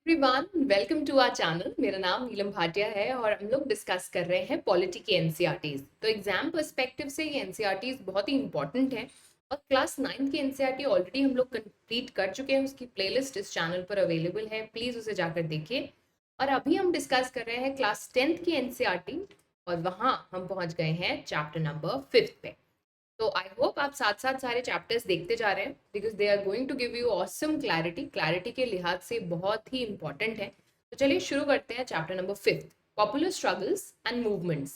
Everyone, welcome to our channel. मेरा नाम नीलम भाटिया है और हम लोग डिस्कस कर रहे हैं पॉलिटी के एनसीईआरटीज। तो एग्जाम पर्सपेक्टिव से ये एनसीईआरटीज बहुत ही इंपॉर्टेंट है और क्लास 9 की एनसीईआरटी ऑलरेडी हम लोग कंप्लीट कर चुके हैं। उसकी प्लेलिस्ट इस चैनल पर अवेलेबल है, प्लीज उसे जाकर देखिए। और अभी हम डिस्कस कर रहे हैं क्लास 10th की एनसीईआरटी और वहाँ हम पहुँच गए हैं चैप्टर नंबर 5 पे। तो आई होप आप साथ साथ सारे चैप्टर्स देखते जा रहे हैं because they are going to give you awesome clarity के लिहाज से बहुत ही इंपॉर्टेंट है। तो चलिए शुरू करते हैं chapter number 5, popular struggles and movements.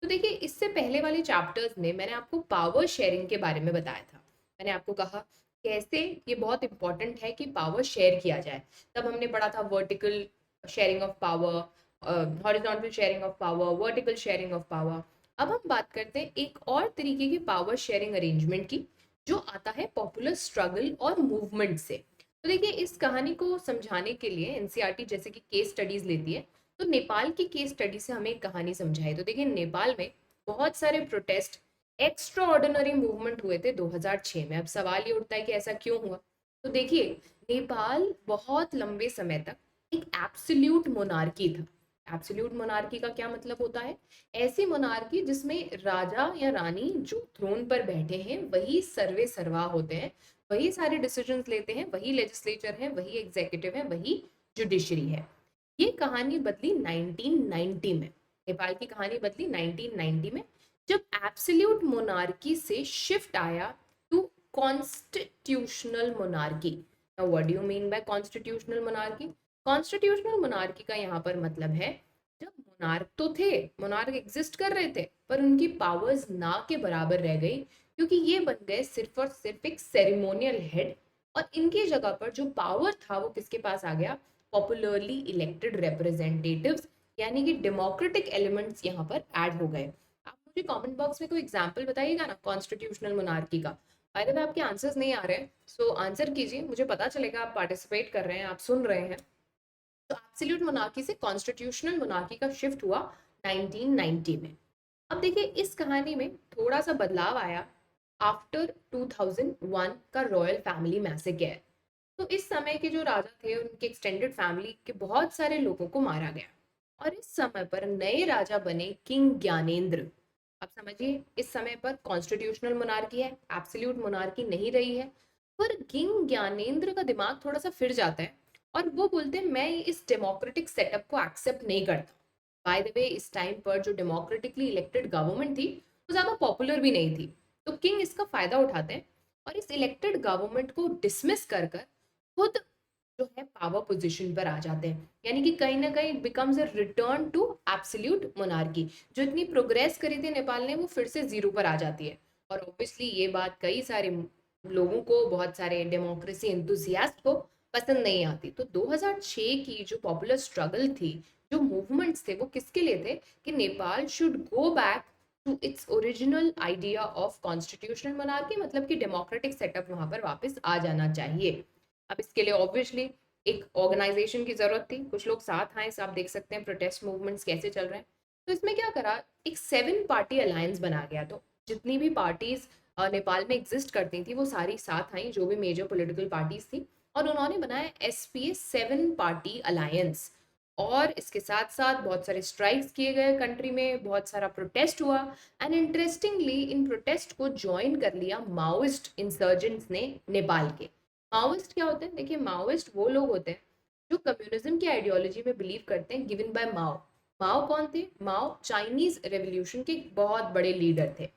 तो देखिए, इससे पहले वाले चैप्टर्स में मैंने आपको पावर शेयरिंग के बारे में बताया था। मैंने आपको कहा कैसे ये बहुत इंपॉर्टेंट है कि पावर शेयर किया जाए। तब हमने पढ़ा था vertical sharing of power, horizontal sharing of power, vertical sharing of power. अब हम बात करते हैं एक और तरीके की पावर शेयरिंग अरेंजमेंट की, जो आता है पॉपुलर स्ट्रगल और मूवमेंट से। तो देखिए, इस कहानी को समझाने के लिए एनसीईआरटी जैसे कि केस स्टडीज लेती है। तो नेपाल की केस स्टडी से हमें एक कहानी समझाई। तो देखिए, नेपाल में बहुत सारे प्रोटेस्ट, एक्स्ट्रा ऑर्डिनरी मूवमेंट हुए थे 2006 में। अब सवाल ये उठता है कि ऐसा क्यों हुआ। तो देखिए, नेपाल बहुत लंबे समय तक एक एब्सोल्यूट मोनार्की था। एब्सोल्यूट मोनार्की का क्या मतलब होता है? ऐसी मोनार्की जिसमें राजा या रानी जो थ्रोन पर बैठे हैं वही सर्वे सर्वा होते हैं, वही सारे डिसीजंस लेते हैं, वही लेजिस्लेचर है, वही एग्जीक्यूटिव है, वही जुडिशरी है। ये कहानी बदली 1990 में। नेपाल की कहानी बदली 1990 में, जब एब्सोल्यूट मोनार्की से शिफ्ट आया to constitutional monarchy. Now what do you mean by constitutional monarchy? Constitutional monarchy का यहाँ पर मतलब है, जब मोनार्क तो थे, मोनार्क एग्जिस्ट कर रहे थे, पर उनकी पावर्स ना के बराबर रह गई, क्योंकि ये बन गए सिर्फ और सिर्फ एक सेरेमोनियल हेड। और इनकी जगह पर जो पावर था वो किसके पास आ गया? पॉपुलरली इलेक्टेड रिप्रेजेंटेटिव्स, यानी कि डेमोक्रेटिक एलिमेंट्स यहाँ पर ऐड हो गए। आप मुझे कमेंट बॉक्स में कोई एग्जांपल बताइएगा ना कॉन्स्टिट्यूशनल मोनार्की का। बाय द वे, आपके आंसर्स नहीं आ रहे हैं, सो आंसर कीजिए, मुझे पता चलेगा आप पार्टिसिपेट कर रहे हैं, आप सुन रहे हैं। तो एब्सोल्यूट मोनार्की से कॉन्स्टिट्यूशनल मोनार्की का शिफ्ट हुआ 1990 में। अब देखिए, इस कहानी में थोड़ा सा बदलाव आया आफ्टर 2001 का रॉयल फैमिली मैसेकर। तो इस समय के जो राजा थे, उनके एक्सटेंडेड फैमिली के बहुत सारे लोगों को मारा गया और इस समय पर नए राजा बने किंग ज्ञानेंद्र। आप समझिए, इस समय पर कॉन्स्टिट्यूशनल मोनार्की है, एब्सोल्यूट मोनार्की नहीं रही है। पर किंग ज्ञानेंद्र का दिमाग थोड़ा सा फिर जाता है और वो बोलते हैं मैं इस डेमोक्रेटिक सेटअप को एक्सेप्ट नहीं करता। बाय द वे, इस टाइम पर जो डेमोक्रेटिकली इलेक्टेड गवर्नमेंट थी वो ज़्यादा पॉपुलर भी नहीं थी। तो किंग इसका फायदा उठाते हैं और इस इलेक्टेड गवर्नमेंट को डिसमिस कर कर खुद जो है पावर पोजीशन पर आ जाते हैं। यानी कि कहीं ना कहीं becomes a return to absolute monarchy. जो इतनी प्रोग्रेस करी थी नेपाल ने, वो फिर से जीरो पर आ जाती है। और ऑब्वियसली ये बात कई सारे लोगों को, बहुत सारे डेमोक्रेसी एंथुसियास्ट को पसंद नहीं आती। तो 2006 की जो पॉपुलर स्ट्रगल थी, जो मूवमेंट्स थे, वो किसके लिए थे? कि Nepal should go back to its original idea of constitutional monarchy, मतलब कि डेमोक्रेटिक सेटअप वहां पर वापस आ जाना चाहिए। अब इसके लिए ऑब्वियसली एक ऑर्गेनाइजेशन की जरूरत थी, कुछ लोग साथ आए। आप देख सकते हैं प्रोटेस्ट मूवमेंट्स कैसे चल रहे हैं। तो इसमें क्या करा, एक 7 पार्टी अलायंस बना गया। तो जितनी भी पार्टीज नेपाल में एग्जिस्ट करती थी वो सारी साथ आई, जो भी मेजर पॉलिटिकल पार्टीज थी, और उन्होंने बनाया एसपीए 7 पार्टी अलायंस। और इसके साथ साथ बहुत सारे स्ट्राइक्स किए गए कंट्री में, बहुत सारा प्रोटेस्ट हुआ। एंड इंटरेस्टिंगली इन प्रोटेस्ट को ज्वाइन कर लिया माओइस्ट इंसर्जेंट्स ने नेपाल के। माओइस्ट क्या होते हैं? देखिए, माओइस्ट वो लोग होते हैं जो कम्युनिज्म की आइडियोलॉजी में बिलीव करते हैं, गिवन बाय माओ। माओ कौन थे? माओ चाइनीज रेवोल्यूशन के बहुत बड़े लीडर थे।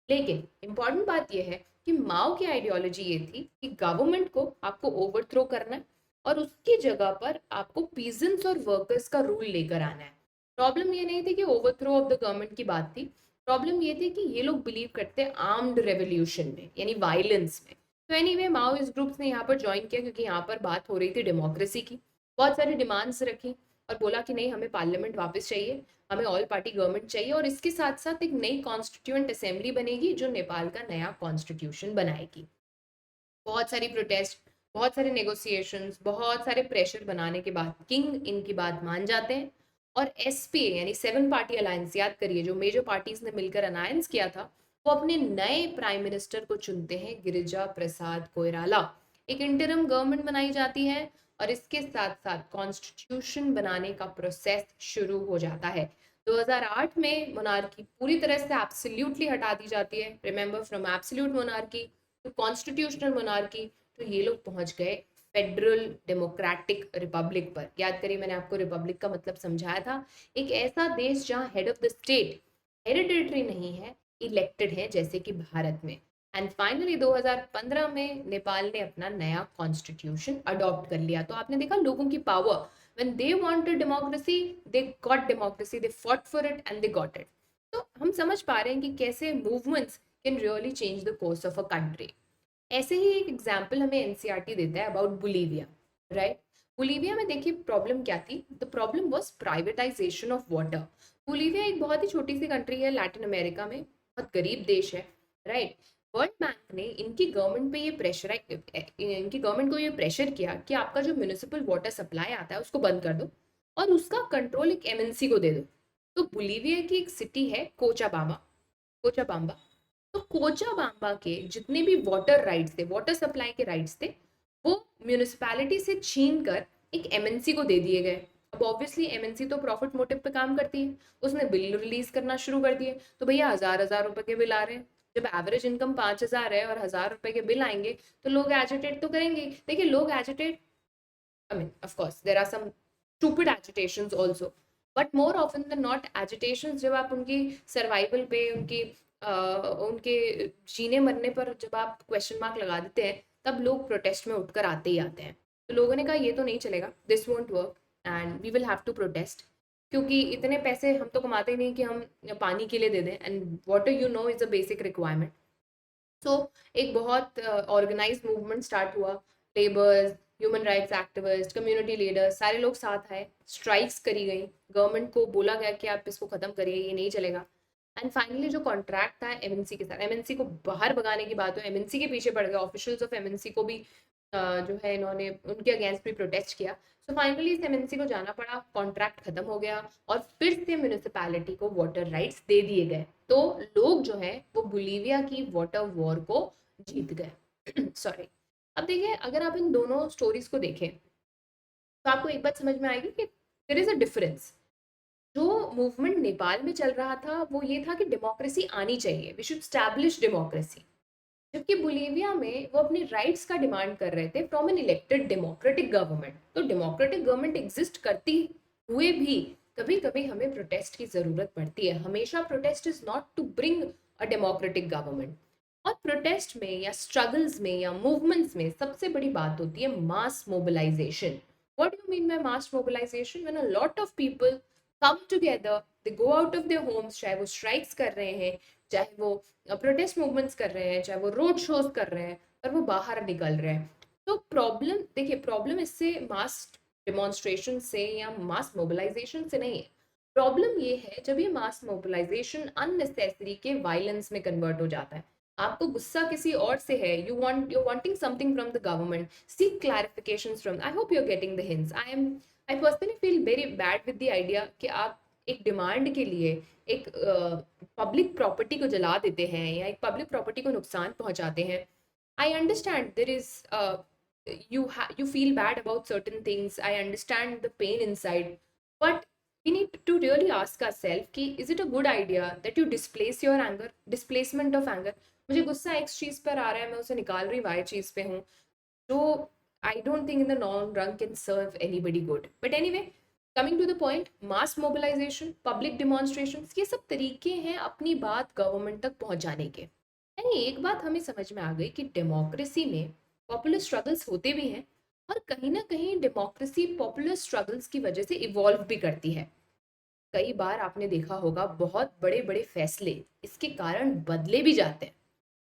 लेकिन इंपॉर्टेंट बात यह है कि माओ की आइडियोलॉजी ये थी कि गवर्नमेंट को आपको ओवरथ्रो करना है और उसकी जगह पर आपको पीजेंट्स और वर्कर्स का रूल लेकर आना है। प्रॉब्लम ये नहीं थी कि ओवरथ्रो ऑफ द गवर्नमेंट की बात थी, प्रॉब्लम ये थी कि ये लोग बिलीव करते हैं आर्म्ड रेवोल्यूशन में, यानी वायलेंस में। तो एनीवे, माओइस्ट ग्रुप्स ने यहाँ पर ज्वाइन किया क्योंकि यहाँ पर बात हो रही थी डेमोक्रेसी की। बहुत सारी डिमांड्स रखी और बोला कि नहीं, हमें पार्लियामेंट वापस चाहिए, हमें ऑल पार्टी गवर्नमेंट चाहिए, और इसके साथ साथ एक नई कॉन्स्टिट्यूएंट असेंबली बनेगी जो नेपाल का नया कॉन्स्टिट्यूशन बनाएगी। बहुत सारी प्रोटेस्ट, बहुत सारे नेगोशिएशंस, बहुत सारे प्रेशर बनाने के बाद किंग इनकी बात मान जाते हैं और एसपीए यानी 7 पार्टी अलायंस, याद करिए जो मेजर पार्टीज ने मिलकर अलायंस किया था, वो अपने नए प्राइम मिनिस्टर को चुनते हैं, गिरिजा प्रसाद कोइराला। एक इंटरिम गवर्नमेंट बनाई जाती है और इसके साथ साथ कॉन्स्टिट्यूशन बनाने का प्रोसेस शुरू हो जाता है। 2008 में मोनार्की पूरी तरह से एब्सोल्युटली हटा दी जाती है। Remember, from absolute monarchy to constitutional monarchy, तो ये लोग पहुंच गए फेडरल डेमोक्रेटिक रिपब्लिक पर। याद करिए, मैंने आपको रिपब्लिक का मतलब समझाया था, एक ऐसा देश जहां head of the state hereditary नहीं है, इलेक्टेड है, जैसे कि भारत में। एंड फाइनली 2015 में नेपाल ने अपना नया कॉन्स्टिट्यूशन अडॉप्ट कर लिया। तो आपने देखा लोगों की power, when they wanted democracy they got democracy, they fought for it and they got it। तो हम समझ पा रहे हैं कि कैसे movements can really change the course of a country। ऐसे ही एक एग्जाम्पल हमें एनसीईआरटी देता है अबाउट बुलीविया, राइट। बुलीविया में देखिए प्रॉब्लम क्या थी, the problem was privatisation of water. बुलीविया एक बहुत ही छोटी सी कंट्री है लैटिन अमेरिका में, बहुत गरीब देश है, राइट। वर्ल्ड बैंक ने इनकी गवर्नमेंट पे ये प्रेशर इनकी गवर्नमेंट को ये प्रेशर किया कि आपका जो म्यूनिसिपल वाटर सप्लाई आता है उसको बंद कर दो और उसका कंट्रोल एक एमएनसी को दे दो। तो बुलीविया की एक सिटी है कोचाबाम्बा, कोचाबाम्बा। तो कोचाबाम्बा के जितने भी वाटर राइट्स थे, वाटर सप्लाई के राइट्स थे, वो म्यूनिसिपैलिटी से छीन कर एक एमएनसी को दे दिए गए। अब ऑब्वियसली एमएनसी तो प्रॉफिट मोटिव पे काम करती है, उसने बिल रिलीज करना शुरू कर दिए। तो भैया हजार हजार रुपए के बिल आ रहे हैं, जब एवरेज इनकम 5,000 है और 1,000 रुपए के बिल आएंगे तो लोग एजिटेट तो करेंगे। देखिए लोग agitate, I mean, of course, there are some stupid agitations also, but more often than not, agitations जब आप उनकी सर्वाइवल पे, उनके जीने मरने पर जब आप क्वेश्चन मार्क लगा देते हैं, तब लोग प्रोटेस्ट में उठकर आते ही आते हैं। तो लोगों ने कहा ये तो नहीं चलेगा, this won't work and we will have to protest, क्योंकि इतने पैसे हम तो कमाते ही नहीं कि हम पानी के लिए दे दें, and water you know is a basic requirement. So एक बहुत ऑर्गेनाइज मूवमेंट स्टार्ट हुआ। Labours, human rights activist, community leaders, सारे लोग साथ आए, स्ट्राइक्स करी गई, गवर्नमेंट को बोला गया कि आप इसको खत्म करिए, ये नहीं चलेगा। एंड फाइनली जो कॉन्ट्रैक्ट था एमएनसी के साथ, एमएनसी को बाहर भगाने की बात हो, एमएनसी के पीछे पड़ गए, ऑफिशियल्स ऑफ एमएनसी को भी जो है इन्होंने उनके अगेंस्ट भी प्रोटेस्ट किया। सो फाइनली इस एमएनसी को जाना पड़ा, कॉन्ट्रैक्ट खत्म हो गया और फिर से म्यूनिसिपैलिटी को वाटर राइट्स दे दिए गए। तो लोग जो है वो बोलीविया की वाटर वॉर को जीत गए। सॉरी। अब देखिए अगर आप इन दोनों स्टोरीज को देखें तो आपको एक बात समझ में आएगी कि देयर इज अ डिफरेंस। जो मूवमेंट नेपाल में चल रहा था वो ये था कि डेमोक्रेसी आनी चाहिए, वी शुड स्टैब्लिश डेमोक्रेसी, जबकि बोलीविया में वो अपने राइट्स का डिमांड कर रहे थे from an elected democratic government. तो डेमोक्रेटिक गवर्नमेंट एग्जिस्ट करती हुए भी कभी कभी हमें प्रोटेस्ट की जरूरत पड़ती है। हमेशा protest is not to bring a democratic government. और प्रोटेस्ट में या स्ट्रगल्स में या मूवमेंट्स में सबसे बड़ी बात होती है mass mobilization. What do mean by mass mobilization? When a lot of people come together, they go out of their homes, चाहे वो स्ट्राइक्स कर रहे हैं, चाहे वो प्रोटेस्ट मूवमेंट्स कर रहे हैं, चाहे वो रोड शोज कर रहे हैं, और वो बाहर निकल रहे हैं। तो प्रॉब्लम देखिए, प्रॉब्लम इससे मास डिमॉन्स्ट्रेशन से या मास मोबिलाइजेशन से नहीं है। प्रॉब्लम ये है जब ये मास मोबिलाइजेशन अननेसेसरी के वायलेंस में कन्वर्ट हो जाता है। आपको गुस्सा किसी और से है, you wanting something from the government, seek clarifications from, I hope you are getting the hints. I personally feel very bad with the idea कि आप एक डिमांड के लिए एक पब्लिक प्रॉपर्टी को जला देते हैं या एक पब्लिक प्रॉपर्टी को नुकसान पहुंचाते हैं। I understand there is you feel bad about certain things, I understand the pain inside, but we need to really ask ourselves कि is it a good idea that you displace your anger, displacement of anger। मुझे गुस्सा एक चीज पर आ रहा है, मैं उसे निकाल रही वाई चीज पे हूँ, जो I don't think in the long run can serve anybody good। But anyway, coming to the point, mass mobilization, public demonstrations, ये सब तरीके हैं अपनी बात गवर्नमेंट तक पहुंचाने के। यानी एक बात हमें समझ में आ गई कि डेमोक्रेसी में पॉपुलर स्ट्रगल्स होते भी हैं और कहीं ना कहीं डेमोक्रेसी पॉपुलर स्ट्रगल्स की वजह से इवॉल्व भी करती है। कई बार आपने देखा होगा बहुत बड़े बड़े फैसले इसके कारण बदले भी जाते हैं।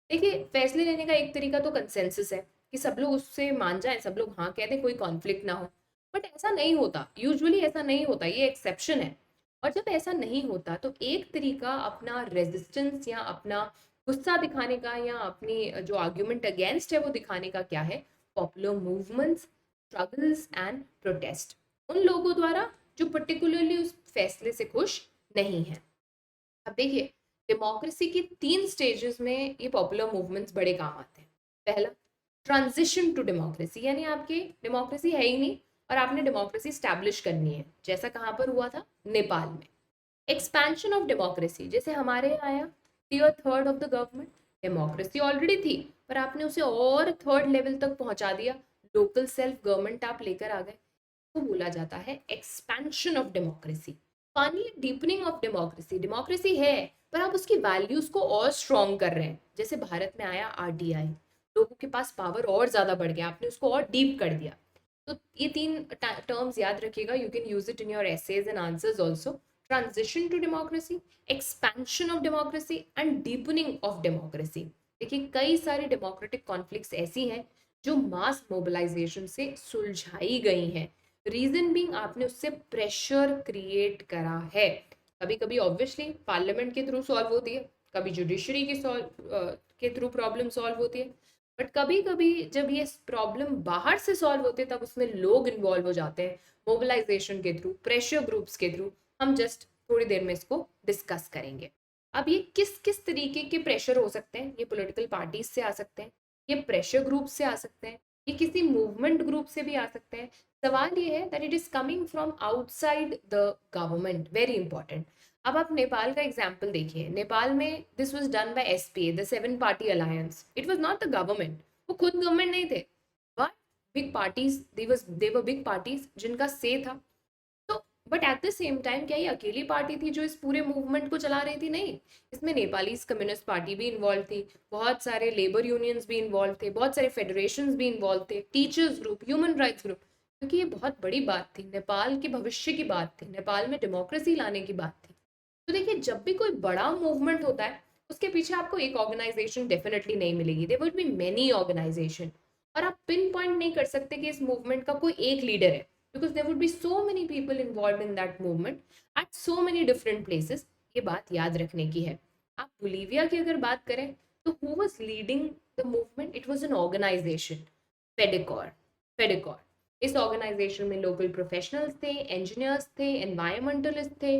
देखिए फैसले लेने का एक तरीका तो कंसेंसस है कि सब लोग उससे मान जाएं, सब लोग हाँ कह दें, कोई कॉन्फ्लिक्ट ना हो। बट ऐसा नहीं होता, यूजुअली ऐसा नहीं होता, ये एक्सेप्शन है। और जब ऐसा नहीं होता तो एक तरीका अपना रेजिस्टेंस या अपना गुस्सा दिखाने का या अपनी जो आर्ग्यूमेंट अगेंस्ट है वो दिखाने का क्या है? Popular movements, struggles and protest, उन लोगों द्वारा जो पर्टिकुलरली उस फैसले से खुश नहीं है। अब देखिए डेमोक्रेसी की 3 स्टेजेस में ये पॉपुलर मूवमेंट्स बड़े काम आते हैं। पहला, ट्रांजिशन टू डेमोक्रेसी, यानी आपकी डेमोक्रेसी है ही नहीं और आपने डेमोक्रेसी स्टैब्लिश करनी है, जैसा कहाँ पर हुआ था, नेपाल में। एक्सपेंशन ऑफ डेमोक्रेसी, जैसे हमारे यहाँ आया tier third of the government, democracy already थी पर आपने उसे और थर्ड लेवल तक पहुंचा दिया, लोकल सेल्फ गवर्नमेंट आप लेकर आ गए, तो बोला जाता है expansion of democracy. Finally deepening of democracy, democracy है पर आप उसकी वैल्यूज को और स्ट्रॉन्ग कर रहे हैं, जैसे भारत में आया आरटीआई, लोगों के पास पावर और ज्यादा बढ़ गया, आपने उसको और डीप कर दिया। तो ये तीन टर्म्स याद रखिएगा, you can use it in your essays and answers also. Transition to democracy, expansion of democracy and deepening of democracy. देखिए कई सारी डेमोक्रेटिक कॉन्फ्लिक्ट्स ऐसी हैं जो मास मोबिलाइजेशन से सुलझाई गई हैं, रीजन बीइंग आपने उससे प्रेशर क्रिएट करा है। कभी कभी ऑब्वियसली पार्लियामेंट के थ्रू सॉल्व होती है, कभी जुडिशरी के थ्रू प्रॉब्लम सॉल्व होती है, बट कभी कभी जब ये प्रॉब्लम बाहर से सॉल्व होते हैं तब उसमें लोग इन्वॉल्व हो जाते हैं मोबिलाइजेशन के थ्रू, प्रेशर ग्रुप्स के थ्रू। हम जस्ट थोड़ी देर में इसको डिस्कस करेंगे। अब ये किस किस तरीके के प्रेशर हो सकते हैं, ये पॉलिटिकल पार्टीज से आ सकते हैं, ये प्रेशर ग्रुप से आ सकते हैं, ये किसी मूवमेंट ग्रुप से भी आ सकते हैं। सवाल ये है that it is coming from outside the government, very important. अब आप नेपाल का एग्जाम्पल देखिए, नेपाल में this was done by SPA, the seven party alliance, it was not the government, वो खुद गवर्नमेंट नहीं थे, but big parties, they were big parties जिनका से था। तो but at the same time क्या ये अकेली पार्टी थी जो इस पूरे मूवमेंट को चला रही थी? नहीं, इसमें नेपाली कम्युनिस्ट पार्टी भी इन्वॉल्व थी, बहुत सारे लेबर यूनियंस भी इन्वॉल्व थे, बहुत सारे फेडरेशंस भी इन्वॉल्व थे, teachers group, human rights group, क्योंकि ये बहुत बड़ी बात थी, नेपाल के भविष्य की बात थी, नेपाल में डेमोक्रेसी लाने की बात थी। तो देखिए जब भी कोई बड़ा मूवमेंट होता है उसके पीछे आपको एक ऑर्गेनाइजेशन डेफिनेटली नहीं मिलेगी, there would be many organisation, और आप पिन पॉइंट नहीं कर सकते कि इस मूवमेंट का कोई एक लीडर है, because there would be so many people involved in that movement at so many different places। ये बात याद रखने की है। आप बोलीविया की अगर बात करें तो who was leading the movement? It was an organization, फेडिकोर। फेडिकोर, इस ऑर्गेनाइजेशन में लोकल प्रोफेशनल्स थे, इंजीनियर्स थे, एनवायरमेंटलिस्ट थे,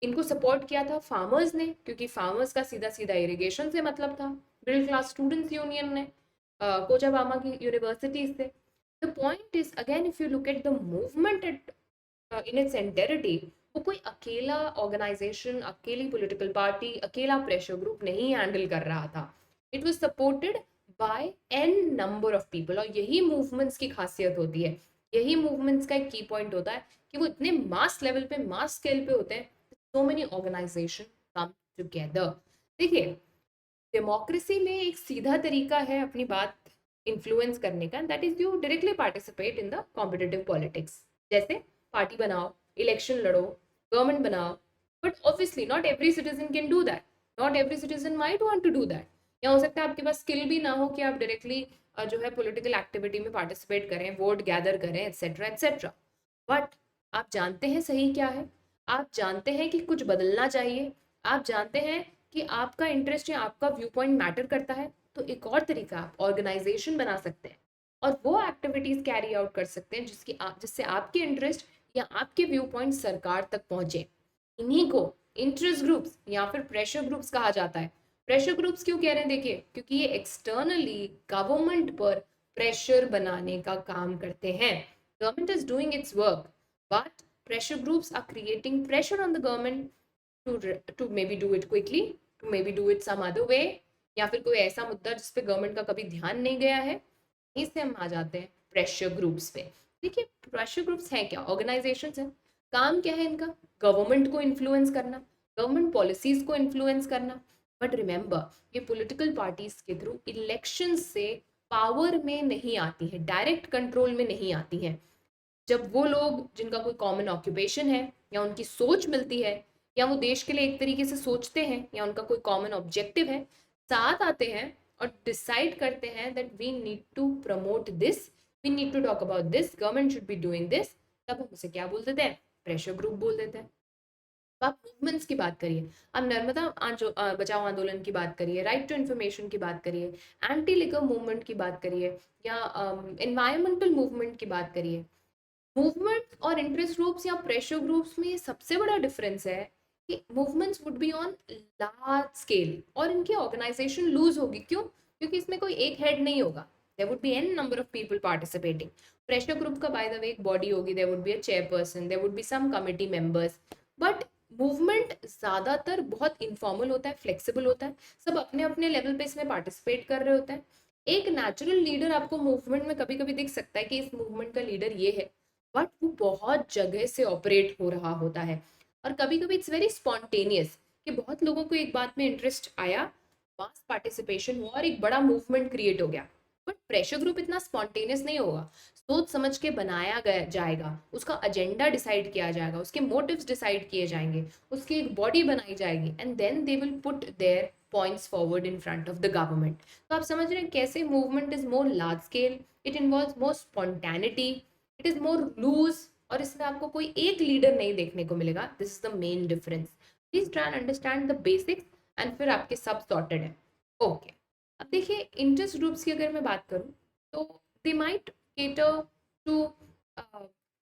इनको सपोर्ट किया था फार्मर्स ने, क्योंकि फार्मर्स का सीधा सीधा इरिगेशन से मतलब था, मिडिल क्लास स्टूडेंट्स यूनियन ने, कोचाबामा की यूनिवर्सिटी से। The point is again if you look at the movement at in its entirety, वो कोई अकेला ऑर्गेनाइजेशन, अकेली पॉलिटिकल पार्टी, अकेला प्रेशर ग्रुप नहीं हैंडल कर रहा था, it was supported by an number of people. और यही मूवमेंट्स की खासियत होती है, यही मूवमेंट्स का एक की पॉइंट होता है कि वो इतने मास लेवल पे, मास स्केल पे होते हैं, so many organization come together। देखिए डेमोक्रेसी में एक सीधा तरीका है अपनी बात इन्फ्लुएंस करने का, that is you directly participate in the competitive politics. जैसे पार्टी बनाओ, इलेक्शन लड़ो, गवर्नमेंट बनाओ, but obviously not every citizen can do that, not every citizen might want to do that, या हो सकता है आपके पास स्किल भी ना हो कि आप डायरेक्टली जो है पॉलिटिकल एक्टिविटी में पार्टिसिपेट करें, वोट गैदर करें, एट्सेट्रा एट्सेट्रा। बट आप जानते हैं सही क्या है, आप जानते हैं कि कुछ बदलना चाहिए, आप जानते हैं कि आपका इंटरेस्ट या आपका व्यू पॉइंट मैटर करता है, तो एक और तरीका आप ऑर्गेनाइजेशन बना सकते हैं और वो एक्टिविटीज कैरी आउट कर सकते हैं जिससे आपके इंटरेस्ट या आपके व्यू पॉइंट सरकार तक पहुंचे। इन्हीं को इंटरेस्ट ग्रुप्स या फिर प्रेशर ग्रुप्स कहा जाता है। प्रेशर ग्रुप्स क्यों कह रहे हैं? देखिए क्योंकि ये एक्सटर्नली गवर्नमेंट पर प्रेशर बनाने का काम करते हैं। Government is doing it's work, but pressure groups are creating pressure on the government to maybe do it quickly, to maybe do it some other way, या फिर कोई ऐसा मुद्दा जिस पे गवर्नमेंट का कभी ध्यान नहीं गया है, इससे हम आ जाते हैं प्रेशर ग्रुप्स पे। देखिए प्रेशर ग्रुप्स हैं क्या? ऑर्गेनाइजेशंस हैं। काम क्या है इनका? गवर्नमेंट को इन्फ्लुएंस करना, गवर्नमेंट पॉलिसीज को इन्फ्लुएंस करना। बट रिमेंबर ये पॉलिटिकल पार्टीज के थ्रू इलेक्शन से पावर में नहीं आती है, डायरेक्ट कंट्रोल में नहीं आती है। जब वो लोग जिनका कोई कॉमन ऑक्यूपेशन है या उनकी सोच मिलती है या वो देश के लिए एक तरीके से सोचते हैं या उनका कोई कॉमन ऑब्जेक्टिव है, साथ आते हैं और डिसाइड करते हैं that we need to promote this, we need to talk about this, government should be doing this, तब हम उसे क्या बोल देते हैं? प्रेशर ग्रुप बोल देते हैं। तो आप मूवमेंट्स की बात करिए, आप नर्मदा बचाओ आंदोलन की बात करिए, राइट टू इन्फॉर्मेशन की बात करिए, एंटी लिकर मूवमेंट की बात करिए, या एनवायरमेंटल मूवमेंट की बात करिए। मूवमेंट और इंटरेस्ट ग्रुप्स या प्रेशर ग्रुप्स में सबसे बड़ा डिफरेंस है कि movements would be on large scale और इनकी ऑर्गेनाइजेशन लूज होगी। क्यों? क्योंकि इसमें कोई एक हेड नहीं होगा, there would be an number of people participating. Pressure group का बाय द वे एक बॉडी होगी, there would be a chairperson, there would be some committee members. But movement ज़्यादातर बहुत इनफॉर्मल होता है, फ्लेक्सिबल होता है, सब अपने अपने लेवल पे इसमें पार्टिसिपेट कर रहे होते हैं। एक नेचुरल लीडर आपको मूवमेंट में कभी कभी दिख सकता है कि इस मूवमेंट का लीडर ये है, बट वो बहुत जगह से ऑपरेट हो रहा होता है। और कभी कभी इट्स वेरी स्पॉन्टेनियस कि बहुत लोगों को एक बात में इंटरेस्ट आया, मास पार्टिसिपेशन हुआ और एक बड़ा मूवमेंट क्रिएट हो गया। बट प्रेशर ग्रुप इतना स्पॉन्टेनियस नहीं होगा, सोच समझ के बनाया गया जाएगा, उसका एजेंडा डिसाइड किया जाएगा, उसके मोटिव्स डिसाइड किए जाएंगे, उसकी एक बॉडी बनाई जाएगी and then they will put their points forward in front of the government. तो आप समझ रहे हैं कैसे movement is more large scale, it involves more spontaneity, it is more loose, और इसमें आपको कोई एक लीडर नहीं देखने को मिलेगा। This is the main difference. Please try and understand the basics and फिर आपके सब सॉर्टेड है। ओके, अब देखिए इंटरेस्ट ग्रुप्स की अगर मैं बात करूँ तो they might cater to,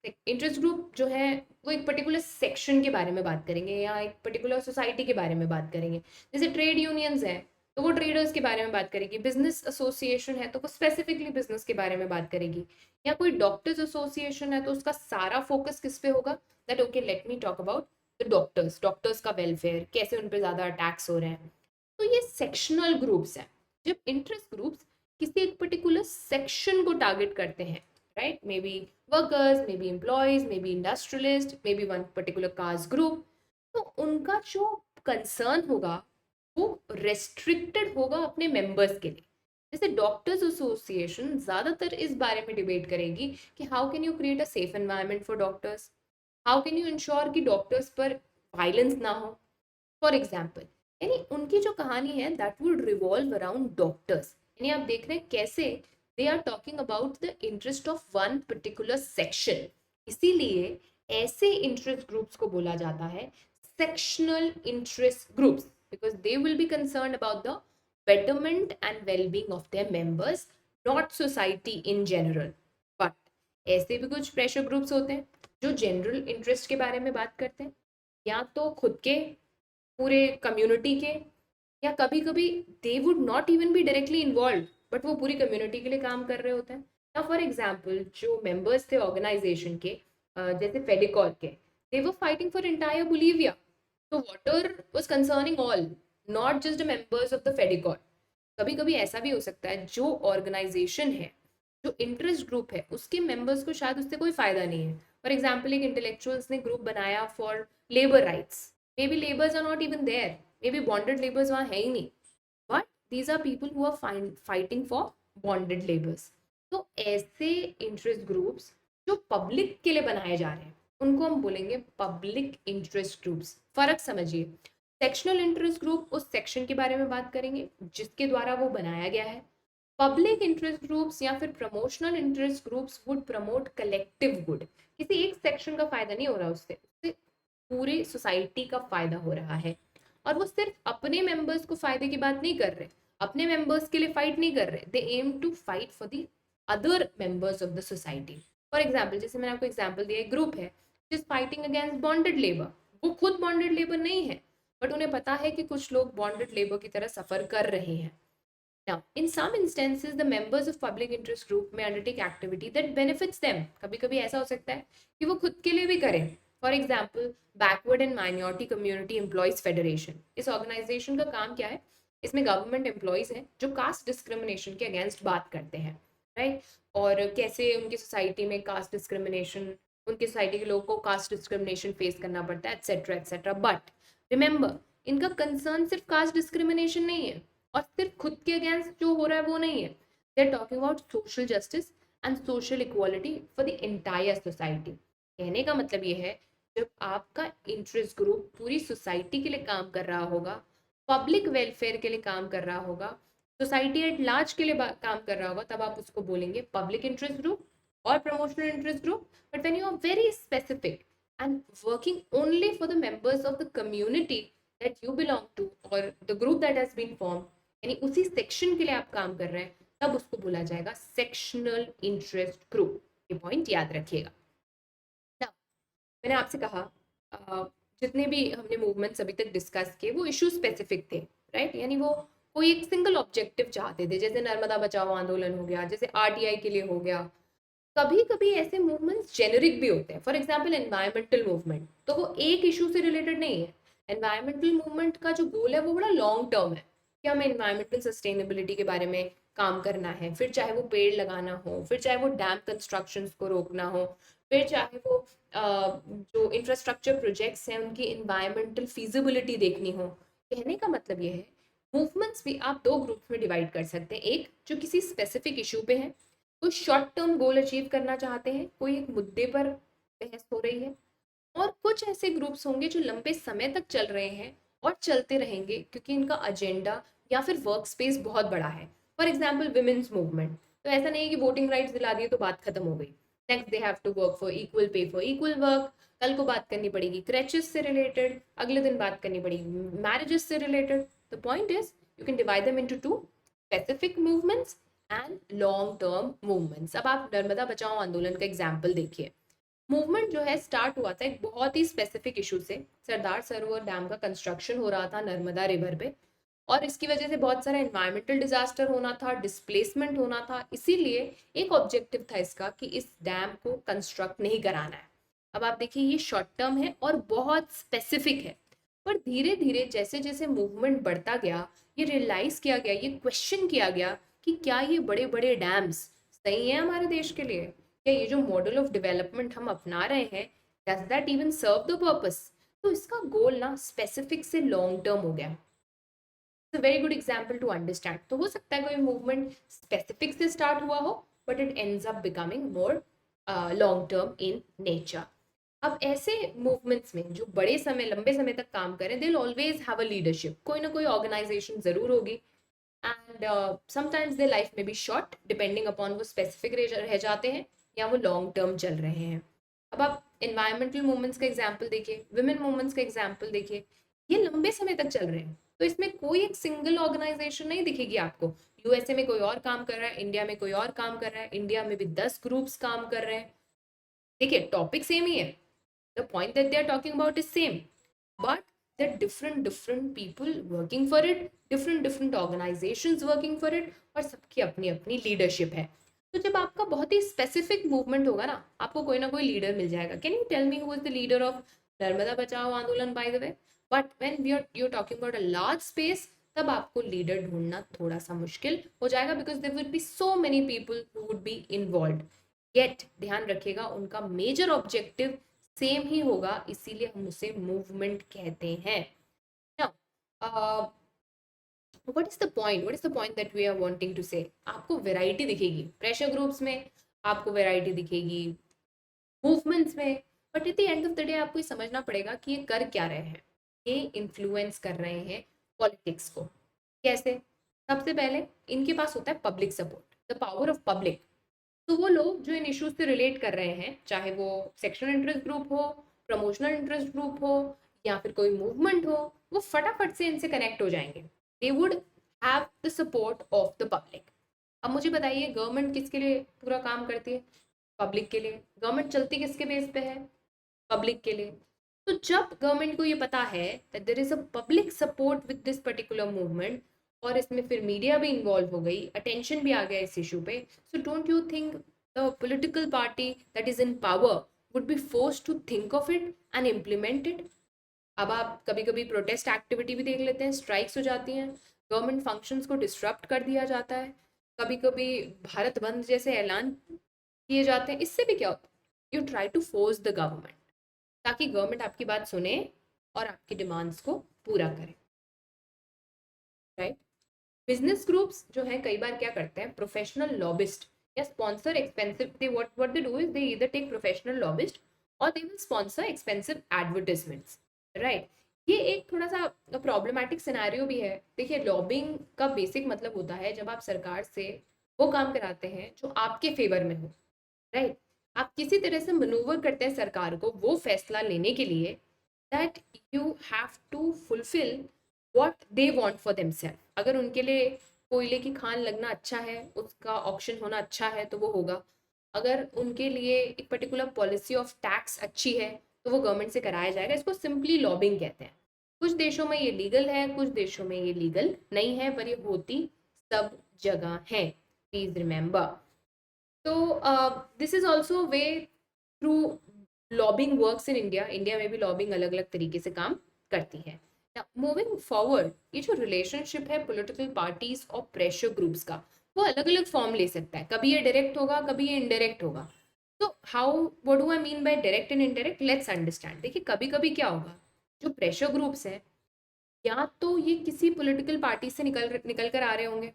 interest group जो है वो एक पर्टिकुलर सेक्शन के बारे में बात करेंगे या एक पर्टिकुलर सोसाइटी के बारे में बात करेंगे। जैसे ट्रेड यूनियंस है तो वो ट्रेडर्स के बारे में बात करेगी, बिजनेस एसोसिएशन है तो वो स्पेसिफिकली बिजनेस के बारे में बात करेगी, या कोई डॉक्टर्स एसोसिएशन है तो उसका सारा फोकस किस पे होगा, that okay let me talk about the doctors, doctors का वेलफेयर, कैसे उन पे ज़्यादा अटैक्स हो रहे हैं। तो ये सेक्शनल ग्रुप्स हैं। जब इंटरेस्ट ग्रुप्स किसी एक पर्टिकुलर सेक्शन को टारगेट करते हैं, right, may be workers, may be employees, may be industrialist, may be one particular caste group, तो उनका जो कंसर्न होगा वो रेस्ट्रिक्टेड होगा अपने मेंबर्स के लिए। जैसे डॉक्टर्स एसोसिएशन ज़्यादातर इस बारे में डिबेट करेगी कि how can you create a safe environment for doctors, how can you ensure कि डॉक्टर्स पर वायलेंस ना हो, फॉर एग्जाम्पल। यानी उनकी जो कहानी है that would revolve around doctors. यानी आप देख रहे हैं कैसे they are talking about the interest of one particular section. इसीलिए ऐसे इंटरेस्ट ग्रुप्स को बोला जाता है sectional interest groups, because they will be concern about the betterment and well-being of their members, not society in general. But ऐसे भी कुछ pressure groups होते हैं जो जनरल इंटरेस्ट के बारे में बात करते हैं, या तो खुद के, पूरे कम्युनिटी के, या कभी कभी they would not even be directly involve but वो पूरी कम्युनिटी के लिए काम कर रहे होते हैं। या फॉर एग्जाम्पल जो मेंबर्स थे ऑर्गेनाइजेशन के, जैसे फेडिकॉर के, they were fighting for entire Bolivia, तो water was concerning all, not just the members of the Fedecor. कभी कभी ऐसा भी हो सकता है जो ऑर्गेनाइजेशन है, जो इंटरेस्ट ग्रुप है, उसके मेंबर्स को शायद उससे कोई फायदा नहीं है। फॉर एग्जाम्पल एक इंटेलेक्चुअल्स ने ग्रुप बनाया for labour rights, maybe labours are not even there, maybe bonded labours वहाँ है ही नहीं, but these are people who are fighting for bonded labours. तो ऐसे इंटरेस्ट ग्रुप्स जो पब्लिक के लिए बनाए जा रहे हैं उनको हम बोलेंगे पब्लिक इंटरेस्ट ग्रुप्स। फर्क समझिए, सेक्शनल इंटरेस्ट ग्रुप उस सेक्शन के बारे में बात करेंगे जिसके द्वारा वो बनाया गया है। पब्लिक इंटरेस्ट ग्रुप्स या फिर promotional interest groups would promote collective good. किसी एक सेक्शन का फायदा नहीं हो रहा उससे, उससे पूरे सोसाइटी का फायदा हो रहा है। और वो सिर्फ अपने मेंबर्स को फायदे की बात नहीं कर रहे, अपने मेंबर्स के लिए फाइट नहीं कर रहे, they aim to fight for the other members of the society. For example, जैसे मैंने आपको एग्जाम्पल दिया, एक ग्रुप है जिस फाइटिंग अगेंस्ट बॉन्डेड लेबर, वो खुद बॉन्डेड लेबर नहीं है बट उन्हें पता है कि कुछ लोग बॉन्डेड लेबर की तरह सफर कर रहे हैं। Now, in some instances, the members of public interest group may undertake activity that benefits them. कभी कभी ऐसा हो सकता है कि वो खुद के लिए भी करें। For example, backward and minority community employees federation, इस ऑर्गेनाइजेशन का काम क्या है, इसमें गवर्नमेंट एम्प्लॉयज हैं जो कास्ट डिस्क्रिमिनेशन के अगेंस्ट बात करते हैं, राइट, और कैसे उनकी सोसाइटी में कास्ट डिस्क्रिमिनेशन, उनकी सोसाइटी के लोगों को कास्ट डिस्क्रिमिनेशन फेस करना पड़ता है, एट्सेट्रा एट्सेट्रा। बट रिमेंबर, इनका कंसर्न सिर्फ कास्ट डिस्क्रिमिनेशन नहीं है और सिर्फ खुद के अगेंस्ट जो हो रहा है वो नहीं है, they are talking about social justice and social equality for the entire society. कहने का मतलब ये है, जब आपका इंटरेस्ट ग्रुप पूरी सोसाइटी के लिए काम कर रहा होगा, पब्लिक वेलफेयर के लिए काम कर रहा होगा, सोसाइटी एट लार्ज के लिए काम कर रहा होगा, तब आप उसको बोलेंगे पब्लिक इंटरेस्ट ग्रुप और promotional interest group. But when you are very specific and working only for the members of the community that you belong to or the group that has been formed, यानी उसी section के लिए आप काम कर रहे हैं, तब उसको बोला जाएगा सेक्शनल इंटरेस्ट ग्रुप। ये पॉइंट याद रखिएगा। Now, मैंने आपसे कहा जितने भी हमने मूवमेंट्स अभी तक डिस्कस किए वो इशू स्पेसिफिक थे, राइट, यानी वो कोई एक सिंगल ऑब्जेक्टिव चाहते थे, जैसे नर्मदा बचाओ आंदोलन हो गया, जैसे आरटीआई के लिए हो गया। कभी कभी ऐसे मूवमेंट्स जेनरिक भी होते हैं, फॉर एग्जाम्पल एनवायरमेंटल मूवमेंट, तो वो एक इशू से रिलेटेड नहीं है। एनवायरमेंटल मूवमेंट का जो गोल है वो बड़ा लॉन्ग टर्म है, कि हमें एनवायरमेंटल सस्टेनेबिलिटी के बारे में काम करना है, फिर चाहे वो पेड़ लगाना हो, फिर चाहे वो डैम कंस्ट्रक्शन को रोकना हो, फिर चाहे वो जो इंफ्रास्ट्रक्चर प्रोजेक्ट्स हैं उनकी एनवायरमेंटल फिजिबिलिटी देखनी हो। कहने का मतलब ये है, मूवमेंट्स भी आप दो ग्रुप्स में डिवाइड कर सकते हैं, एक जो किसी स्पेसिफिक इशू पे है, कोई शॉर्ट टर्म गोल अचीव करना चाहते हैं, कोई एक मुद्दे पर बहस हो रही है, और कुछ ऐसे ग्रुप्स होंगे जो लंबे समय तक चल रहे हैं और चलते रहेंगे क्योंकि इनका एजेंडा या फिर वर्क स्पेस बहुत बड़ा है। फॉर एग्जाम्पल विमेन्स मूवमेंट, तो ऐसा नहीं है कि वोटिंग राइट्स दिला दिए तो बात खत्म हो गई। Next they have to work for equal pay for equal work, कल को बात करनी पड़ेगी क्रैचेस से रिलेटेड, अगले दिन बात करनी पड़ेगी मैरिजेस से related. The point is you can divide them into two, specific movements and long term movements. अब आप नर्मदा बचाओ आंदोलन का एग्जाम्पल देखिए। मूवमेंट जो है स्टार्ट हुआ था एक बहुत ही स्पेसिफिक इशू से, सरदार सरोवर डैम का कंस्ट्रक्शन हो रहा था नर्मदा रिवर पे, और इसकी वजह से बहुत सारा एनवायरमेंटल डिजास्टर होना था, डिस्प्लेसमेंट होना था, इसीलिए एक ऑब्जेक्टिव था इसका कि इस डैम को कंस्ट्रक्ट नहीं कराना है। अब आप देखिए ये शॉर्ट टर्म है और बहुत स्पेसिफिक है, पर धीरे धीरे जैसे जैसे मूवमेंट बढ़ता गया, ये रियलाइज किया गया, ये क्वेश्चन किया गया कि क्या ये बड़े बड़े डैम्स सही है हमारे देश के लिए, क्या ये जो मॉडल ऑफ डेवलपमेंट हम अपना रहे हैं, does that even serve the purpose. तो इसका गोल ना स्पेसिफिक से लॉन्ग टर्म हो गया। Very good example to understand. तो हो सकता है कोई मूवमेंट स्पेसिफिक से स्टार्ट हुआ हो but it ends up becoming more long term in nature. अब ऐसे मूवमेंट्स में जो बड़े समय लंबे समय तक काम करें, they always have a leadership, कोई ना कोई ऑर्गेनाइजेशन जरूर होगी, एंड समटाइम्स दे लाइफ में भी शॉर्ट डिपेंडिंग अपॉन वो स्पेसिफिक रह जाते हैं या वो लॉन्ग टर्म चल रहे हैं। अब आप एनवायरमेंटल मूवमेंट्स का एग्जाम्पल देखिए, विमेन मूवमेंट्स का एग्जाम्पल देखिए, ये लंबे समय तक चल रहे हैं, तो इसमें कोई एक सिंगल ऑर्गेनाइजेशन नहीं दिखेगी आपको। यूएसए में कोई और काम कर रहा है, इंडिया में कोई और काम कर रहा है, इंडिया में भी 10 ग्रुप्स काम कर रहे हैं। देखिए टॉपिक सेम ही है, the point that they are talking about is same, but there are different people working for it, different organizations working for it, और सबकी अपनी अपनी लीडरशिप है। तो जब आपका बहुत ही स्पेसिफिक मूवमेंट होगा ना, आपको कोई ना कोई लीडर मिल जाएगा। Can you tell me who is the leader of Narmada Bachao Andolan by the way? But when we are you talking about a large space, तब आपको लीडर ढूंढना थोड़ा सा मुश्किल हो जाएगा, because there will be so many people who would be involve. Yet ध्यान रखिएगा उनका मेजर ऑब्जेक्टिव सेम ही होगा, इसीलिए हम उसे मूवमेंट कहते हैं। Now what is the point that we are wanting to say? आपको वैरायटी दिखेगी प्रेशर ग्रुप्स में, आपको वैरायटी दिखेगी मूवमेंट्स में, but at the end of the day आपको ये समझना पड़ेगा कि ये कर क्या रहे हैं। ये इन्फ्लुएंस कर रहे हैं पॉलिटिक्स को। कैसे? सबसे पहले इनके पास होता है public support, the power of public. तो वो लोग जो इन इश्यूज से रिलेट कर रहे हैं, चाहे वो सेक्शनल इंटरेस्ट ग्रुप हो, प्रमोशनल इंटरेस्ट ग्रुप हो, या फिर कोई मूवमेंट हो, वो फटाफट से इनसे कनेक्ट हो जाएंगे। They would have the support of the public. अब मुझे बताइए गवर्नमेंट किसके लिए पूरा काम करती है? पब्लिक के लिए। गवर्नमेंट चलती किसके बेस पे है? पब्लिक के लिए। तो जब गवर्नमेंट को ये पता है that there is a public support with this particular movement, और इसमें फिर मीडिया भी इन्वॉल्व हो गई, अटेंशन भी आ गया इस इशू पे, so don't you think the political party that is in power would be forced to think of it and implement it? अब आप कभी कभी प्रोटेस्ट एक्टिविटी भी देख लेते हैं, स्ट्राइक्स हो जाती हैं, गवर्नमेंट फंक्शंस को डिस्टरप्ट कर दिया जाता है, कभी कभी भारत बंद जैसे ऐलान किए जाते हैं। इससे भी क्या होता है? You try to force the government, ताकि गवर्नमेंट आपकी बात सुने और आपकी डिमांड्स को पूरा करे, राइट? बिजनेस ग्रुप्स जो है कई बार क्या करते हैं, प्रोफेशनल लॉबिस्ट या sponsor expensive, they what they do is they either take professional lobbyist और they will sponsor expensive advertisements, right? ये एक थोड़ा सा प्रॉब्लमेटिक सिनेरियो भी है। देखिए लॉबिंग का बेसिक मतलब होता है जब आप सरकार से वो काम कराते हैं जो आपके फेवर में हो, राइट? आप किसी तरह से मनूवर करते हैं सरकार को वो फैसला लेने के लिए that you have to fulfil what they want for themself. अगर उनके लिए कोयले की खान लगना अच्छा है, उसका ऑक्शन होना अच्छा है, तो वो होगा। अगर उनके लिए एक पर्टिकुलर पॉलिसी ऑफ टैक्स अच्छी है, तो वो गवर्नमेंट से कराया जाएगा। इसको सिंपली लॉबिंग कहते हैं। कुछ देशों में ये लीगल है, कुछ देशों में ये लीगल नहीं है, पर ये होती सब जगह है, प्लीज रिमेंबर। तो this is also way through lobbying works in India. India में भी लॉबिंग अलग अलग तरीके से काम करती है। मूविंग फॉरवर्ड, ये जो रिलेशनशिप है पॉलिटिकल पार्टीज और प्रेशर ग्रुप्स का, वो अलग अलग फॉर्म ले सकता है। कभी ये डायरेक्ट होगा, कभी ये इनडायरेक्ट होगा। तो how, what do I mean by direct and indirect, let's understand. देखिए कभी कभी क्या होगा, जो प्रेशर ग्रुप्स हैं, या तो ये किसी पॉलिटिकल पार्टी से निकल कर आ रहे होंगे,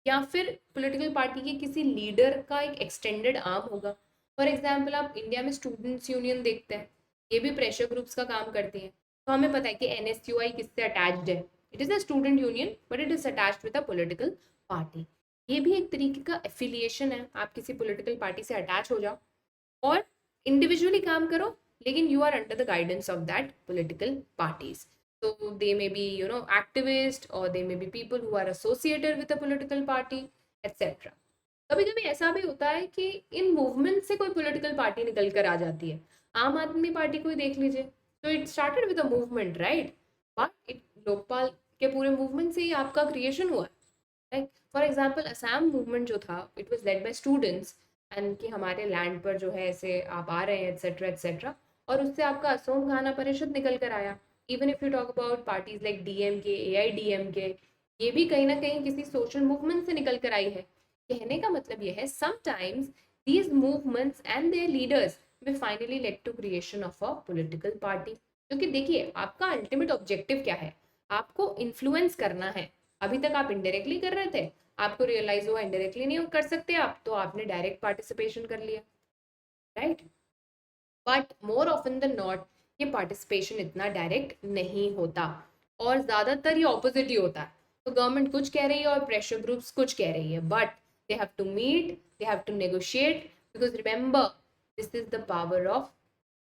या फिर पॉलिटिकल पार्टी के किसी लीडर का एक एक्सटेंडेड आर्म होगा। फॉर एग्जाम्पल आप इंडिया में स्टूडेंट्स यूनियन देखते हैं, ये भी प्रेशर ग्रुप्स का काम करती है। तो हमें पता है कि एनएसयूआई किससे अटैच्ड है, it is a student union but it is attached with a political party. ये भी एक तरीके का एफिलिएशन है, आप किसी पॉलिटिकल पार्टी से अटैच हो जाओ और इंडिविजुअली काम करो, लेकिन you are under the guidance of that political parties. So they may be, you know, activist, or they may be people who are associated with a political party, etc. कभी कभी ऐसा भी होता है कि इन मूवमेंट से कोई political party निकल कर आ जाती है। आम आदमी पार्टी को ही देख लीजिए, तो it started with a movement, right, but it Lokpal के पूरे मूवमेंट से ही आपका क्रिएशन हुआ। Like for example Assam movement जो था, it was led by students, and कि हमारे लैंड पर जो है ऐसे आप आ रहे हैं एट्सेट्रा एट्सेट्रा, और उससे आपका असम घाना परिषद निकल कर आया। Even if you talk about parties like DMK, AIADMK, ये भी कहीं ना कहीं किसी सोशल मूवमेंट से निकल कर आई है। कहने का मतलब ये है, sometimes these movements and there leaders will finally lead to creation of a political party। क्योंकि देखिए आपका अल्टीमेट ऑब्जेक्टिव क्या है, आपको इन्फ्लुएंस करना है। अभी तक आप इनडायरेक्टली कर रहे थे, आपको रियलाइज हुआ इनडायरेक्टली नहीं कर सकते आप, तो आपने डायरेक्ट पार्टिसिपेशन कर लिया, right. But more often than not ये पार्टिसिपेशन इतना डायरेक्ट नहीं होता, और ज़्यादातर ये ऑपोजिट ही होता है। तो गवर्नमेंट कुछ कह रही है और प्रेशर ग्रुप्स कुछ कह रही है, but they have to meet, they have to negotiate, because remember this is the power of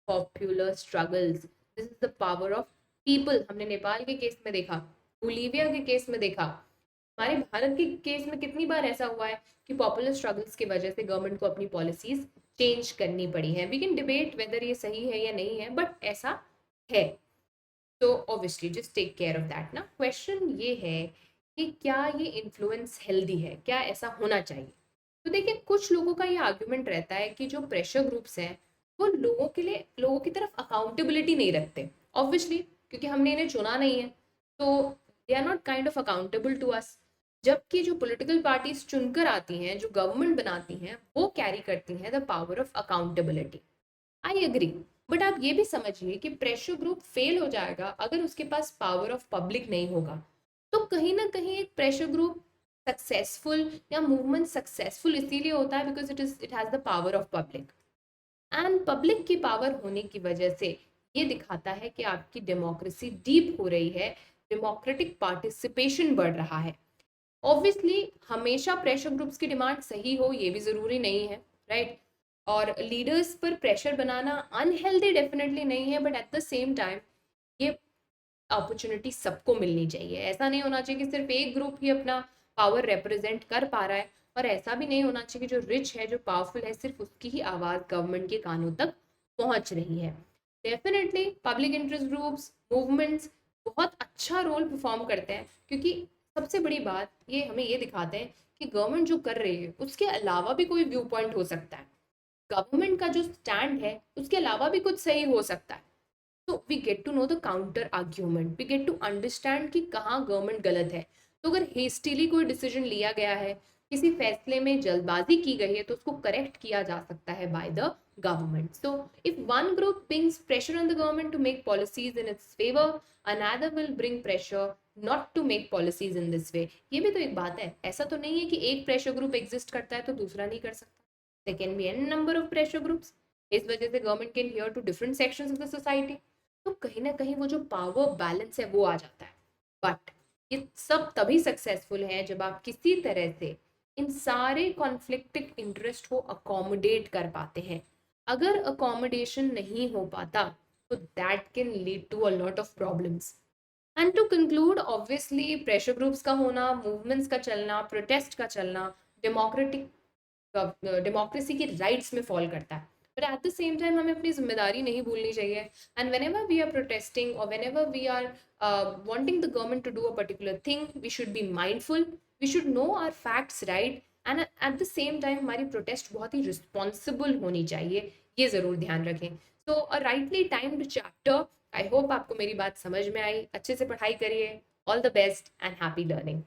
popular struggles, this is the power of people. हमने नेपाल के केस में देखा, बोलीविया के केस में देखा, हमारे भारत के केस में कितनी बार ऐसा हुआ है कि पॉपुलर स्ट्रगल्स की वजह से गवर्नमेंट को अपनी पॉलिसीज चेंज करनी पड़ी है। वी कैन डिबेट वेदर ये सही है या नहीं है, बट ऐसा है। तो obviously just take care of that ना। क्वेश्चन ये है कि क्या ये इन्फ्लुएंस हेल्दी है, क्या ऐसा होना चाहिए। तो देखिए कुछ लोगों का ये आर्ग्यूमेंट रहता है कि जो प्रेशर ग्रुप्स हैं वो लोगों के लिए, लोगों की तरफ अकाउंटेबिलिटी नहीं रखते, ऑब्वियसली क्योंकि हमने इन्हें चुना नहीं है, तो they are not kind of accountable to us. जबकि जो पॉलिटिकल पार्टीज चुनकर आती हैं, जो गवर्नमेंट बनाती हैं, वो कैरी करती हैं the power of accountability. I agree, but आप ये भी समझिए कि प्रेशर ग्रुप फेल हो जाएगा अगर उसके पास पावर ऑफ पब्लिक नहीं होगा। तो कहीं ना कहीं एक प्रेशर ग्रुप सक्सेसफुल या मूवमेंट सक्सेसफुल इसीलिए होता है because it has the power of public, and public की पावर होने की वजह से ये दिखाता है कि आपकी डेमोक्रेसी डीप हो रही है, डेमोक्रेटिक पार्टिसिपेशन बढ़ रहा है। ऑब्वियसली हमेशा प्रेशर ग्रुप्स की डिमांड सही हो ये भी ज़रूरी नहीं है, राइट। और लीडर्स पर प्रेशर बनाना अनहेल्दी डेफिनेटली नहीं है, but at the same time ये अपॉर्चुनिटी सबको मिलनी चाहिए। ऐसा नहीं होना चाहिए कि सिर्फ एक ग्रुप ही अपना पावर रिप्रेजेंट कर पा रहा है, और ऐसा भी नहीं होना चाहिए कि जो रिच है, जो पावरफुल है, सिर्फ उसकी ही आवाज़ गवर्नमेंट के कानों तक पहुंच रही है। Definitely public interest groups, movements बहुत अच्छा रोल परफॉर्म करते हैं, क्योंकि सबसे बड़ी बात ये हमें ये दिखाते हैं कि गवर्नमेंट जो कर रही है उसके अलावा भी कोई व्यू पॉइंट हो सकता है, गवर्नमेंट का जो स्टैंड है उसके अलावा भी कुछ सही हो सकता है। तो we get to know the counter argument, we get to understand कि कहाँ गवर्नमेंट गलत है। तो अगर हेस्टिली कोई डिसीजन लिया गया है, किसी फैसले में जल्दबाजी की गई है, तो उसको करेक्ट किया जा सकता है by the government. So if one group brings pressure on the government to make policies in its favor, another will bring pressure not to make policies in this way. ये भी तो एक बात है, ऐसा तो नहीं है कि एक प्रेशर ग्रुप एग्जिस्ट करता है तो दूसरा नहीं कर सकता। there can be n number of pressure groups, इस वजह से government can hear to different sections of the society. तो कहीं ना कहीं वो जो पावर बैलेंस है वो आ जाता है। बट ये सब तभी सक्सेसफुल है जब आप किसी तरह से इन सारे कॉन्फ्लिक्टिंग इंटरेस्ट को अकोमोडेट कर पाते हैं। अगर अकोमोडेशन नहीं हो पाता तो that can lead to a lot of problems. And to conclude, obviously pressure groups का होना, मूवमेंट्स का चलना, प्रोटेस्ट का चलना डेमोक्रेटिक डेमोक्रेसी की राइट्स में फॉल करता है। But at the same time हमें अपनी जिम्मेदारी नहीं भूलनी चाहिए। And whenever we are protesting और whenever we are wanting the government to do a particular thing, we should be mindful, we should know are facts right, and at the same time हमारी protest बहुत ही responsible होनी चाहिए, ये ज़रूर ध्यान रखें। So a rightly timed chapter. I hope आपको मेरी बात समझ में आई। अच्छे से पढ़ाई करिए। All the best and happy learning.